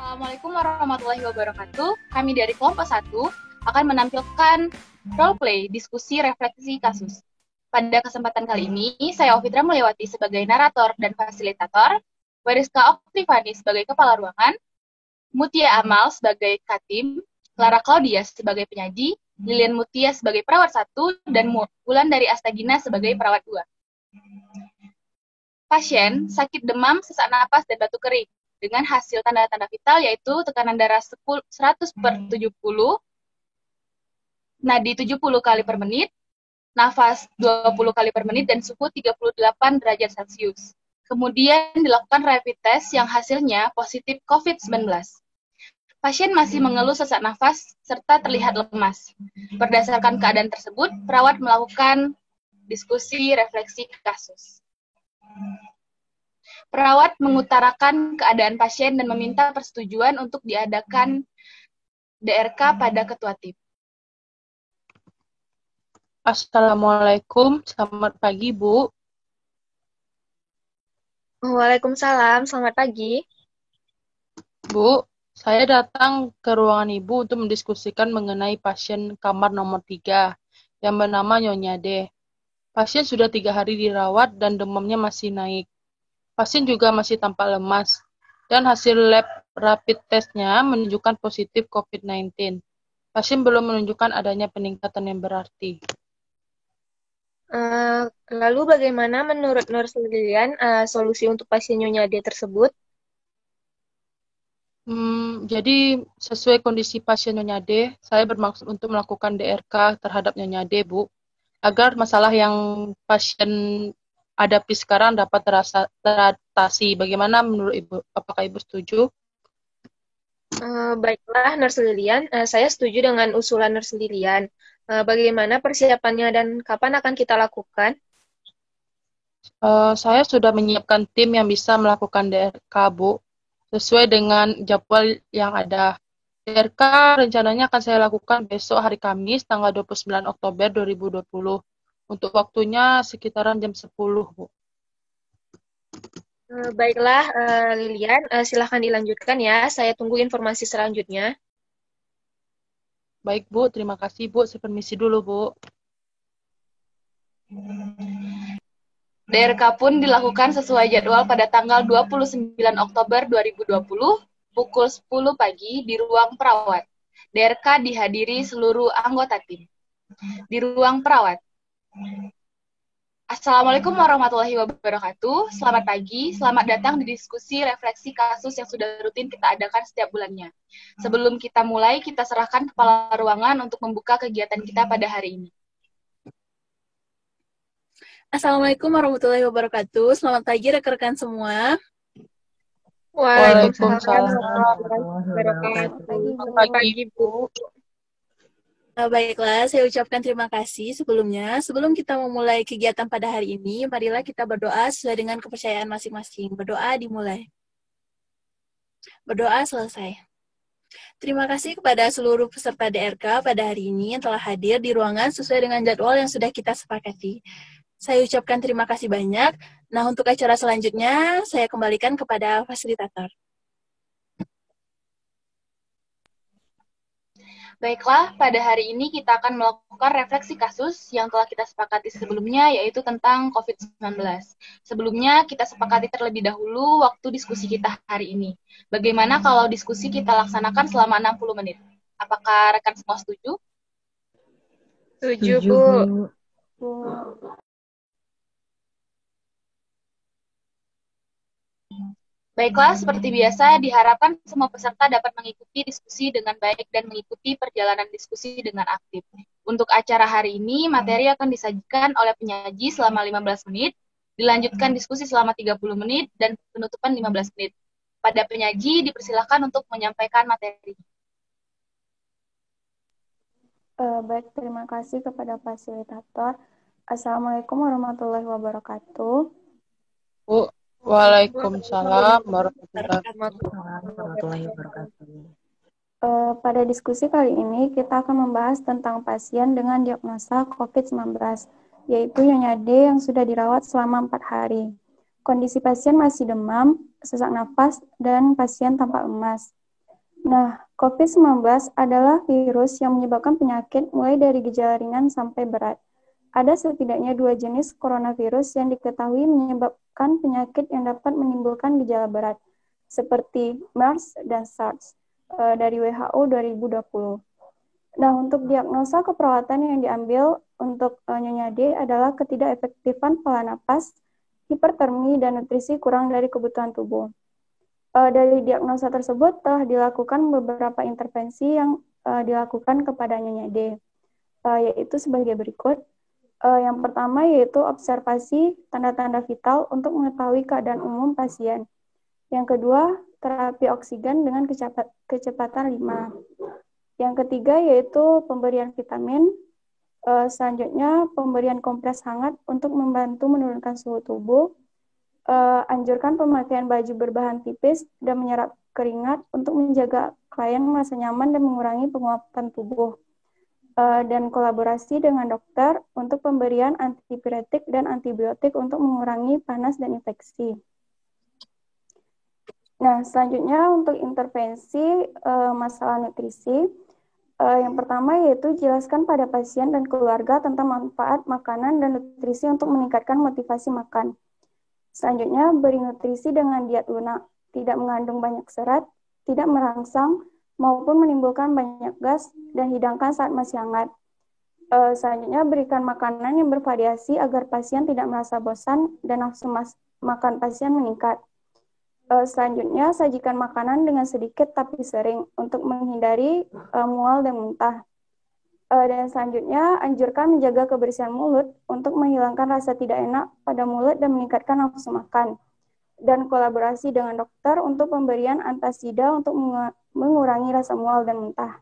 Assalamualaikum warahmatullahi wabarakatuh. Kami dari kelompok 1 akan menampilkan roleplay diskusi refleksi kasus. Pada kesempatan kali ini, saya Ofidra Mulyawati sebagai narator dan fasilitator, Wariska Oktivani sebagai kepala ruangan, Mutia Amal sebagai katim, Clara Claudia sebagai penyaji, Lilian Mutia sebagai perawat 1, dan Wulan dari Astagina sebagai perawat 2. Pasien sakit demam, sesak napas, dan batuk kering dengan hasil tanda-tanda vital yaitu tekanan darah 100/70, nadi 70 kali per menit, nafas 20 kali per menit, dan suhu 38 derajat Celcius. Kemudian dilakukan rapid test yang hasilnya positif COVID-19. Pasien masih mengeluh sesak nafas serta terlihat lemas. Berdasarkan keadaan tersebut, perawat melakukan diskusi refleksi kasus. Perawat mengutarakan keadaan pasien dan meminta persetujuan untuk diadakan DRK pada ketua tim. Assalamualaikum, selamat pagi Bu. Waalaikumsalam, selamat pagi. Bu, saya datang ke ruangan Ibu untuk mendiskusikan mengenai pasien kamar nomor 3 yang bernama Nyonya D. Pasien sudah 3 hari dirawat dan demamnya masih naik. Pasien juga masih tampak lemas dan hasil lab rapid testnya menunjukkan positif COVID-19. Pasien belum menunjukkan adanya peningkatan yang berarti. Lalu bagaimana menurut Nurse Lilian solusi untuk pasien Nyonya D tersebut? Jadi sesuai kondisi pasien Nyonya D, saya bermaksud untuk melakukan DRK terhadap Nyonya D, Bu, agar masalah yang pasien hadapi sekarang dapat teratasi. Bagaimana menurut Ibu? Apakah Ibu setuju? Baiklah, Nurse Lilian. Saya setuju dengan usulan Nurse Lilian. Bagaimana persiapannya dan kapan akan kita lakukan? Saya sudah menyiapkan tim yang bisa melakukan DRK, Bu, sesuai dengan jadwal yang ada. DRK rencananya akan saya lakukan besok hari Kamis, tanggal 29 Oktober 2020. Untuk waktunya sekitaran jam 10, Bu. Baiklah, Lilian. Silahkan dilanjutkan ya. Saya tunggu informasi selanjutnya. Baik, Bu. Terima kasih, Bu. Saya permisi dulu, Bu. DRK pun dilakukan sesuai jadwal pada tanggal 29 Oktober 2020 pukul 10 pagi di ruang perawat. DRK dihadiri seluruh anggota tim. Di ruang perawat. Assalamualaikum warahmatullahi wabarakatuh. Selamat pagi, selamat datang di diskusi refleksi kasus yang sudah rutin kita adakan setiap bulannya. Sebelum kita mulai, kita serahkan kepala ruangan untuk membuka kegiatan kita pada hari ini. Assalamualaikum warahmatullahi wabarakatuh. Selamat pagi rekan-rekan semua. Waalaikumsalam warahmatullahi wabarakatuh. Selamat pagi, Bu. Baiklah, saya ucapkan terima kasih sebelumnya. Sebelum kita memulai kegiatan pada hari ini, marilah kita berdoa sesuai dengan kepercayaan masing-masing. Berdoa dimulai. Berdoa selesai. Terima kasih kepada seluruh peserta DRK pada hari ini yang telah hadir di ruangan sesuai dengan jadwal yang sudah kita sepakati. Saya ucapkan terima kasih banyak. Nah, untuk acara selanjutnya, saya kembalikan kepada fasilitator. Baiklah, pada hari ini kita akan melakukan refleksi kasus yang telah kita sepakati sebelumnya, yaitu tentang COVID-19. Sebelumnya, kita sepakati terlebih dahulu waktu diskusi kita hari ini. Bagaimana kalau diskusi kita laksanakan selama 60 menit? Apakah rekan semua setuju? Setuju, Bu. Baiklah, seperti biasa, diharapkan semua peserta dapat mengikuti diskusi dengan baik dan mengikuti perjalanan diskusi dengan aktif. Untuk acara hari ini, materi akan disajikan oleh penyaji selama 15 menit, dilanjutkan diskusi selama 30 menit, dan penutupan 15 menit. Pada penyaji, dipersilakan untuk menyampaikan materi. Baik, terima kasih kepada fasilitator. Assalamualaikum warahmatullahi wabarakatuh. Bu. Waalaikumsalam warahmatullahi wabarakatuh. Pada diskusi kali ini, kita akan membahas tentang pasien dengan diagnosa COVID-19, yaitu Nyonya D yang sudah dirawat selama 4 hari. Kondisi pasien masih demam, sesak nafas, dan pasien tampak lemas. Nah, COVID-19 adalah virus yang menyebabkan penyakit mulai dari gejala ringan sampai berat. Ada setidaknya 2 jenis coronavirus yang diketahui menyebabkan penyakit yang dapat menimbulkan gejala berat, seperti MERS dan SARS dari WHO 2020. Nah, untuk diagnosa keperawatan yang diambil untuk Nyonya D adalah ketidakefektifan pola napas, hipertermi, dan nutrisi kurang dari kebutuhan tubuh. Dari diagnosa tersebut telah dilakukan beberapa intervensi yang dilakukan kepada Nyonya D, yaitu sebagai berikut. Yang pertama yaitu observasi tanda-tanda vital untuk mengetahui keadaan umum pasien. Yang kedua, terapi oksigen dengan kecepatan 5. Yang ketiga yaitu pemberian vitamin. Selanjutnya, pemberian kompres hangat untuk membantu menurunkan suhu tubuh. Anjurkan pemakaian baju berbahan tipis dan menyerap keringat untuk menjaga klien merasa nyaman dan mengurangi penguapan tubuh. Dan kolaborasi dengan dokter untuk pemberian antipiretik dan antibiotik untuk mengurangi panas dan infeksi. Nah, selanjutnya untuk intervensi masalah nutrisi. Yang pertama yaitu jelaskan pada pasien dan keluarga tentang manfaat makanan dan nutrisi untuk meningkatkan motivasi makan. Selanjutnya, beri nutrisi dengan diet lunak, tidak mengandung banyak serat, tidak merangsang, maupun menimbulkan banyak gas, dan hidangkan saat masih hangat. Selanjutnya, berikan makanan yang bervariasi agar pasien tidak merasa bosan dan nafsu makan pasien meningkat. Selanjutnya, sajikan makanan dengan sedikit tapi sering untuk menghindari mual dan muntah. Dan selanjutnya, anjurkan menjaga kebersihan mulut untuk menghilangkan rasa tidak enak pada mulut dan meningkatkan nafsu makan. Dan kolaborasi dengan dokter untuk pemberian antasida untuk mengurangi rasa mual dan muntah.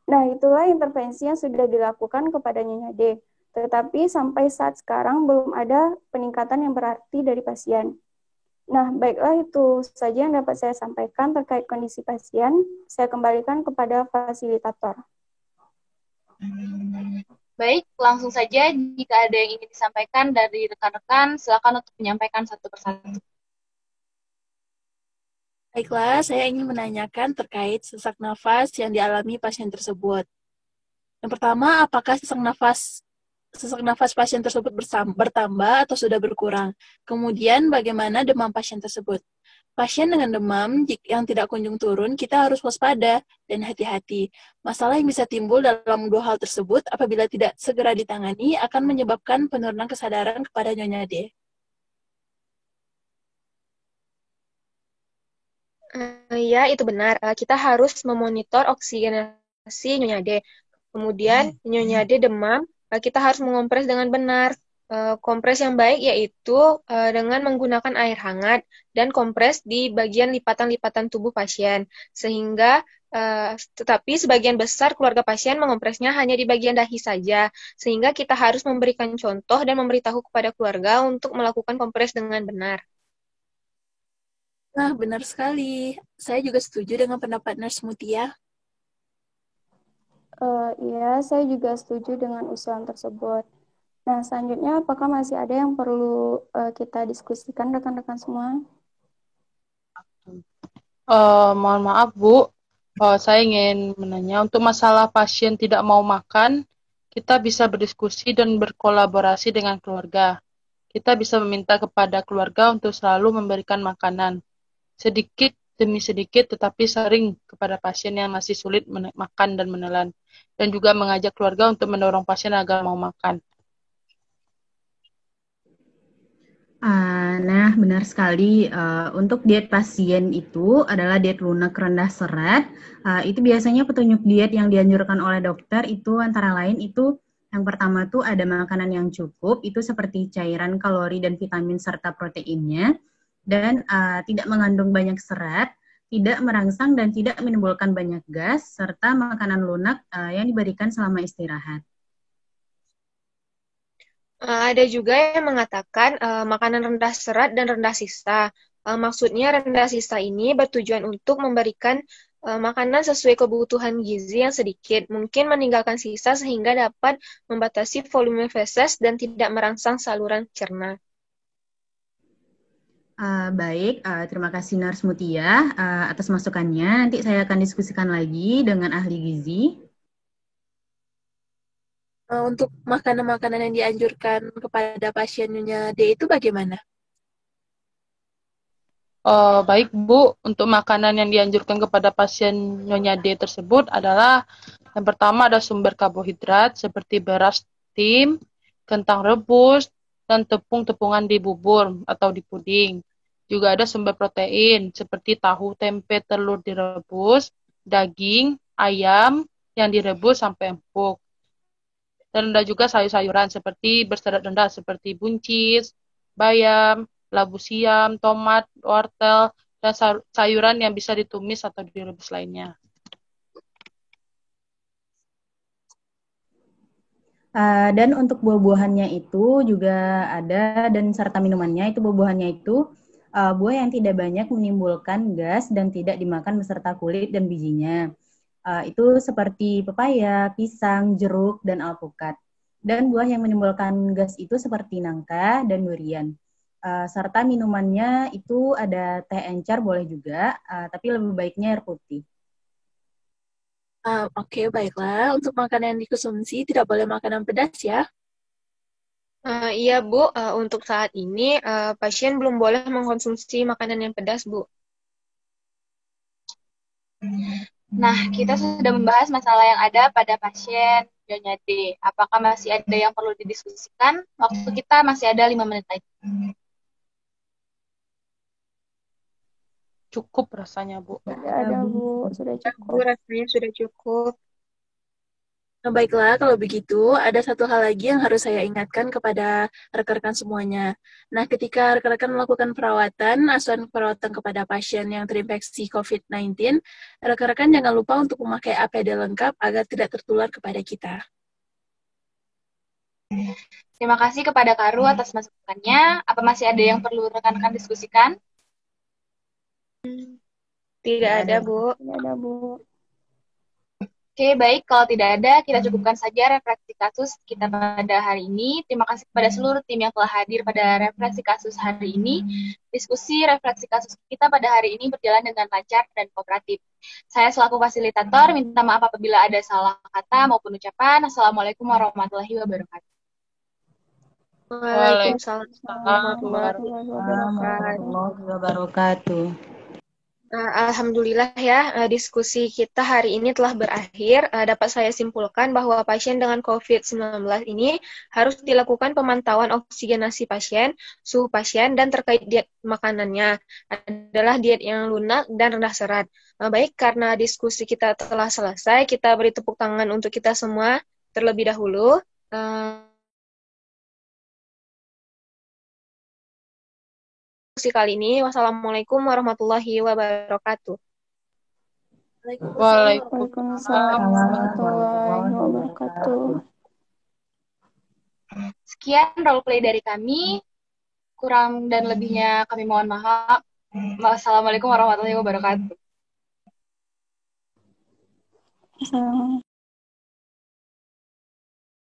Nah, itulah intervensi yang sudah dilakukan kepada Nyonya D. Tetapi sampai saat sekarang belum ada peningkatan yang berarti dari pasien. Nah, baiklah itu saja yang dapat saya sampaikan terkait kondisi pasien. Saya kembalikan kepada fasilitator. Baik, langsung saja jika ada yang ingin disampaikan dari rekan-rekan, silakan untuk menyampaikan satu persatu. Baiklah, saya ingin menanyakan terkait sesak nafas yang dialami pasien tersebut. Yang pertama, apakah sesak nafas pasien tersebut bertambah atau sudah berkurang? Kemudian, bagaimana demam pasien tersebut? Pasien dengan demam yang tidak kunjung turun, kita harus waspada dan hati-hati. Masalah yang bisa timbul dalam dua hal tersebut apabila tidak segera ditangani akan menyebabkan penurunan kesadaran kepada Nyonya D. Ya, itu benar. Kita harus memonitor oksigenasi Nyonya D. Kemudian Nyonya D demam, kita harus mengompres dengan benar. Kompres yang baik yaitu dengan menggunakan air hangat dan kompres di bagian lipatan-lipatan tubuh pasien. Sehingga, tetapi sebagian besar keluarga pasien mengompresnya hanya di bagian dahi saja. Sehingga kita harus memberikan contoh dan memberitahu kepada keluarga untuk melakukan kompres dengan benar. Nah, benar sekali. Saya juga setuju dengan pendapat Nurse Mutia. Iya, saya juga setuju dengan usulan tersebut. Nah, selanjutnya apakah masih ada yang perlu kita diskusikan rekan-rekan semua? Mohon maaf, Bu. Saya ingin menanya, untuk masalah pasien tidak mau makan, kita bisa berdiskusi dan berkolaborasi dengan keluarga. Kita bisa meminta kepada keluarga untuk selalu memberikan makanan. Sedikit demi sedikit, tetapi sering kepada pasien yang masih sulit makan dan menelan. Dan juga mengajak keluarga untuk mendorong pasien agar mau makan. Nah, benar sekali. Untuk diet pasien itu adalah diet lunak rendah serat. Itu biasanya petunjuk diet yang dianjurkan oleh dokter itu antara lain itu yang pertama tuh ada makanan yang cukup, itu seperti cairan, kalori, dan vitamin serta proteinnya. Dan tidak mengandung banyak serat, tidak merangsang dan tidak menimbulkan banyak gas, serta makanan lunak yang diberikan selama istirahat. Ada juga yang mengatakan makanan rendah serat dan rendah sisa. Maksudnya rendah sisa ini bertujuan untuk memberikan makanan sesuai kebutuhan gizi yang sedikit, mungkin meninggalkan sisa sehingga dapat membatasi volume feses dan tidak merangsang saluran cerna. Baik, terima kasih Nars Mutia atas masukannya. Nanti saya akan diskusikan lagi dengan ahli gizi. Untuk makanan-makanan yang dianjurkan kepada pasien Nyonya D itu bagaimana? Baik, Bu. Untuk makanan yang dianjurkan kepada pasien Nyonya D tersebut adalah yang pertama ada sumber karbohidrat seperti beras tim, kentang rebus, dan tepung-tepungan di bubur atau di puding. Juga ada sumber protein seperti tahu, tempe, telur direbus, daging, ayam yang direbus sampai empuk. Dan ada juga sayur-sayuran seperti berserat rendah seperti buncis, bayam, labu siam, tomat, wortel, dan sayuran yang bisa ditumis atau direbus lainnya. Dan untuk buah-buahannya itu juga ada, dan serta minumannya itu buah-buahannya itu buah yang tidak banyak menimbulkan gas dan tidak dimakan beserta kulit dan bijinya. Itu seperti pepaya, pisang, jeruk, dan alpukat. Dan buah yang menimbulkan gas itu seperti nangka dan durian. Serta minumannya itu ada teh encer boleh juga, tapi lebih baiknya air putih. Oke, baiklah. Untuk makanan yang dikonsumsi tidak boleh makanan pedas ya. Iya, Bu. Untuk saat ini, pasien belum boleh mengkonsumsi makanan yang pedas, Bu. Nah, kita sudah membahas masalah yang ada pada pasien Nyonya D. Apakah masih ada yang perlu didiskusikan? Waktu kita masih ada 5 menit lagi. Cukup rasanya, Bu. Tidak ada, Bu. Sudah Bu, cukup. rasanya sudah cukup. Nah, baiklah, kalau begitu, ada satu hal lagi yang harus saya ingatkan kepada rekan-rekan semuanya. Nah, ketika rekan-rekan melakukan perawatan, asuhan perawatan kepada pasien yang terinfeksi COVID-19, rekan-rekan jangan lupa untuk memakai APD lengkap agar tidak tertular kepada kita. Terima kasih kepada Karu atas masukannya. Apa masih ada yang perlu rekan-rekan diskusikan? Tidak ada, Bu. Tidak ada, Bu. Oke, baik. Kalau tidak ada, kita cukupkan saja refleksi kasus kita pada hari ini. Terima kasih kepada seluruh tim yang telah hadir pada refleksi kasus hari ini. Diskusi refleksi kasus kita pada hari ini berjalan dengan lancar dan kooperatif. Saya selaku fasilitator minta maaf apabila ada salah kata maupun ucapan. Assalamualaikum warahmatullahi wabarakatuh. Waalaikumsalam Waalaikumsalam warahmatullahi Wabarakatuh. Alhamdulillah ya, diskusi kita hari ini telah berakhir. Dapat saya simpulkan bahwa pasien dengan COVID-19 ini harus dilakukan pemantauan oksigenasi pasien, suhu pasien, dan terkait diet makanannya adalah diet yang lunak dan rendah serat. Baik, karena diskusi kita telah selesai, kita beri tepuk tangan untuk kita semua terlebih dahulu. Kali ini. Wassalamualaikum warahmatullahi wabarakatuh. Waalaikumsalam warahmatullahi wabarakatuh. Sekian roleplay dari kami. Kurang dan lebihnya kami mohon maaf. Wassalamualaikum warahmatullahi wabarakatuh. Assalamualaikum.